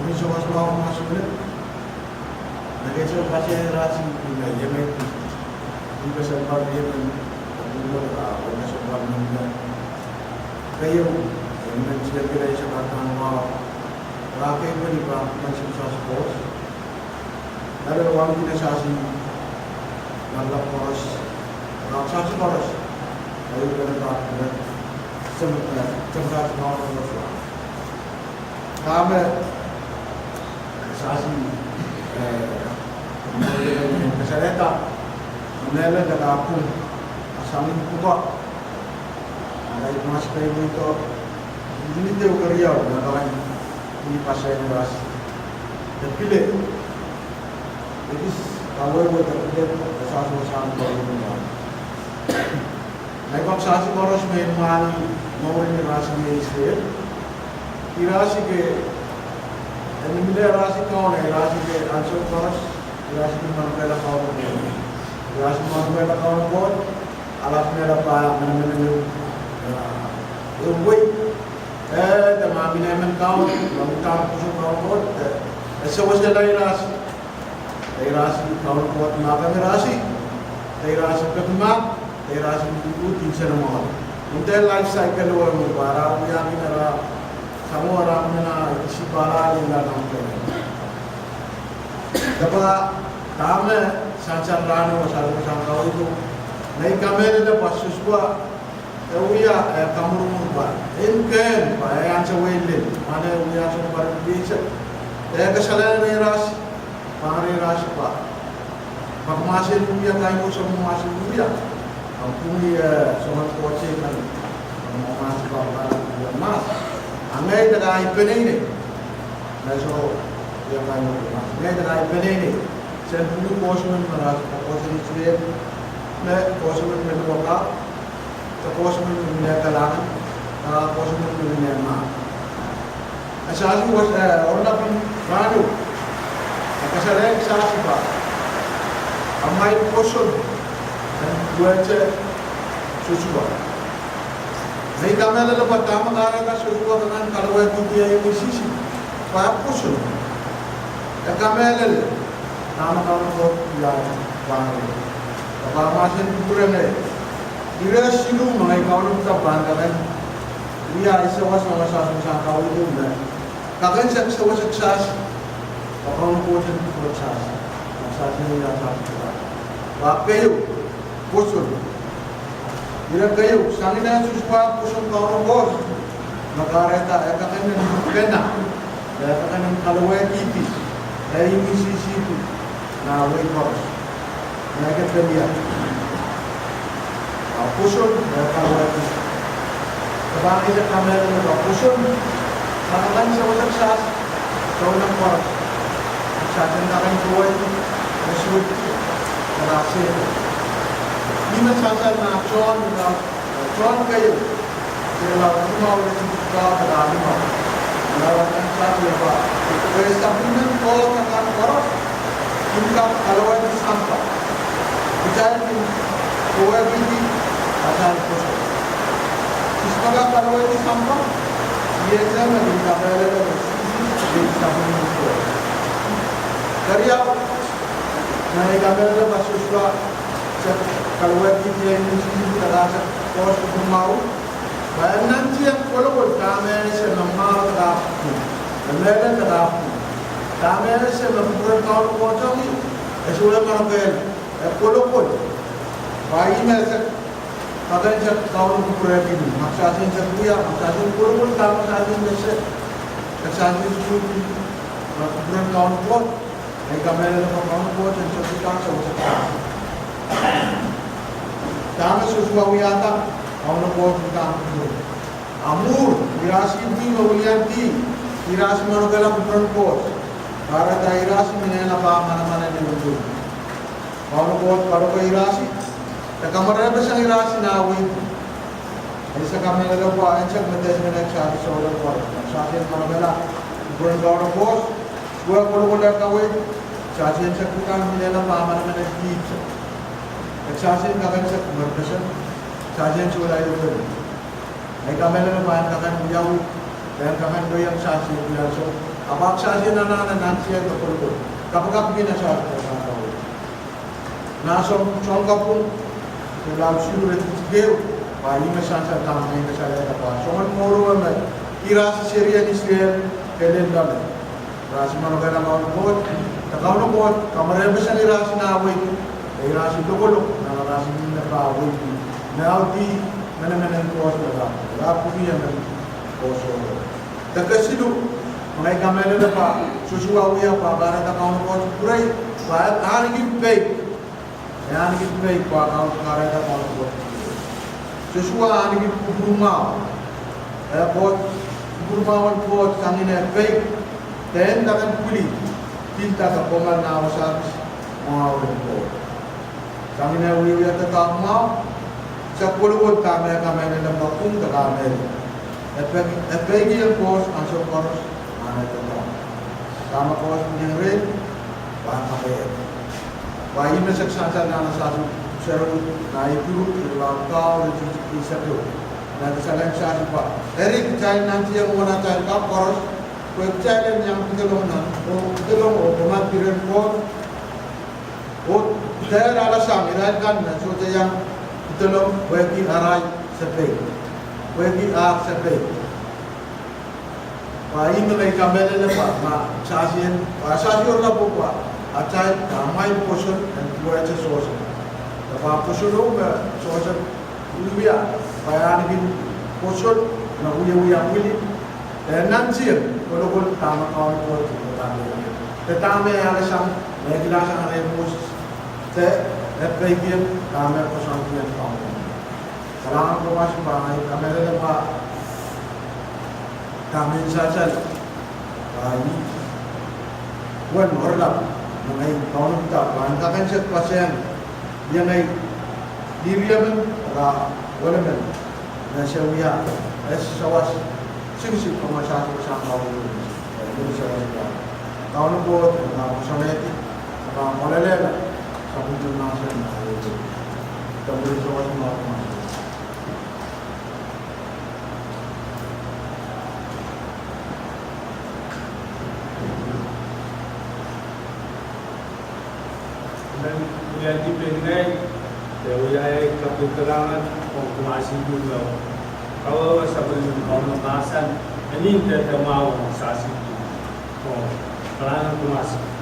Commission was now masuk Nagay kasi rasi na Yemen di ba sa part Yemen dulu wala sa part ng kayo Yemen sila kaya sa part ng mga raket mo di ba masih sa sports ada orang kita sasi nalap poros raksa poros ayo kita tak sempat mau poros kami sasi Kesaleta, menela dalam pun asalin kuba. Ada itu masih kayak itu, ini dia kerja, nagawan ini pasai ras. Tapi le, jadi kalau itu terjadi kesalahan kalau itu. Naikam sasi koros main mani mau ini ras ini Israel. Irasi ke, ini milah rasi kau nih rasi ke ansur koros. Irasi manusia kawan pun, irasi manusia kawan pun, alat mereka mana uhui, tapi mana kawan, lamutan kusuk kawan pun, sesuatu irasi kawan pun naga irasi kemat, irasi itu tinser mahal. Untuk life cycle orang berbarang, yang ini ada semua orang mana isi barang yang dalam tu. Dapat kami sancar rano masalah masalah itu, naik kami ada pasus gua, uya kamu rumah, inken, bayar cewek mana uya cuma baru biasa, kesalahan ras, pahari ras apa, pak masih uya kayu semua masih uya, aku ni semua kuaci kan, mau masih bawa mas, angai dah ipen ini, naso. Yang kayu mas, ni adalah ini. Saya dulu konsumen meras, konsumen Israel, ni konsumen menuaka, konsumen menunya kalangan, konsumen menunya mah. Asal was orang pun baru, asal yang asal bah, amai konsul dan dua je susu. Ni kami ada lepas tamu karena susu dengan kalau itu dia yang sisi, apa konsul. Kami ada nama kawan kau yang bangga. Kalau masih kurang ni, dia silu mengenai kawan kita bangga kan. Dia sewas sama kau itu dah. Kakak saya sewas sukses. Kawan kau jadi sukses. Sukses ni yang sukses. Kayu, pusul. Dia kayu, sangat dah susah pusul kawan kau. Maka reta, kakak ni kena. Kakak ni kalau kipi. Dari misi itu, nah wait first, mereka terlihat. Pusul, mereka lagi. Sebab itu kami ada pusul, kadang-kadang seorang sukses, seorang korup. Sukses yang kami buat itu, musuh berhasil. Ini sukses nak cuan kayu, kalau semua orang kita berani melakukan satu apa. Establishment kalau akan korup, income kalau ada sampah, bicara ni, probability asal proses. Sekarang kalau ada sampah, dia jangan dikatakan ada sisi establishment korup. Kerja, naik kamera masuk surat, kalau ada dia ini sisi terasa korup bermau, bayan nanti yang kalau kamera senamar tak. Mereka tak kami ada sebelum tahun kocok ni, esok mana pun, kolokol, bayi mereka, kadang tahun kurang ini, maksudnya sebuah, maksudnya kolokol tahun sahaja mereka, maksudnya itu kurang tahun kot, mereka mereka tahun kot, dan sesuatu sesuatu. Kami sesuatu yang tahun kot kita ambil, amur, irasi ini melihat irasi mana dalam kurang kot. Barat irasi mana mana ni betul. Kalau irasi, kamar ada besar irasi nawi. Jadi kami ada apa? Encik mendes cari soalan kot. Sahaja mana bela kurang orang kot. Kalau kawe, sahaja encik bukan mana kita. Sahaja kami encik berpesan. Sahaja encik itu betul. Kami ada apa? Kami jauh. Dan kami doyan sahaja biasa. abak sasi na nanti yang terpuluh kapag bina sa na som kapung dalam siluret geu pa ima sansa tama ina sa ya pa soman moro ma ira seria Israel kelen dam ras manogana ma bot takau no bot kamare besan ira sina awai ira si tokolo na ras ni na pa awai na di mana kos na la punya na koso takasidu mengai kamera na pa susua uya pa bara takau no bot purai pa hari ki pay yani kita baik pak kalau sekarang kita mau buat sesuatu ini rumah buat sanginnya baik dan takkan pilih cinta kepongan nawasar mau buat sanginnya wiya tetap mau sepuluh buat kamera dalam bakung tak kamera efek yang bos ansur koros mana tetap sama koros yang red bahan kamera Bayi mesek sansa nana satu seru naik dulu terlampau dan cuci satu. Nanti salam satu pak. Dari cair nanti yang mana cair kap koros, kue cair yang kita pemat piren pot. Cair alasan irakan dan sote yang kita kue ki arai sepe, kue ki ar sepe. Bayi mulai kembali lepas, mak sasian orang buat. Acai ramai poson dan dua aja sosan. Dapat poson juga sosan luya. Bayar ni poson na uya pilih. Dan nanti kalau tamak kawan kau tetapi tetapi ada sang regulasi yang ada pos. Bagian tamak poson yang kawan. Kalau aku masih bangai kami ada pak kami saja. Bayi, wan orang mengenai kawan kita, bantakan set pasien yang naik diriaman, walaupun nasyawiyah, sawas sing pemasar bersama itu saya kawan buat, personality, molelah, sabun jurnasnya itu, tapi sawas semua. Dan di pengai, dewaya kapitalan konfirmasi juga. Kalau sebelum konfirmasi, ini tidak mau sasi. Kalau konfirmasi.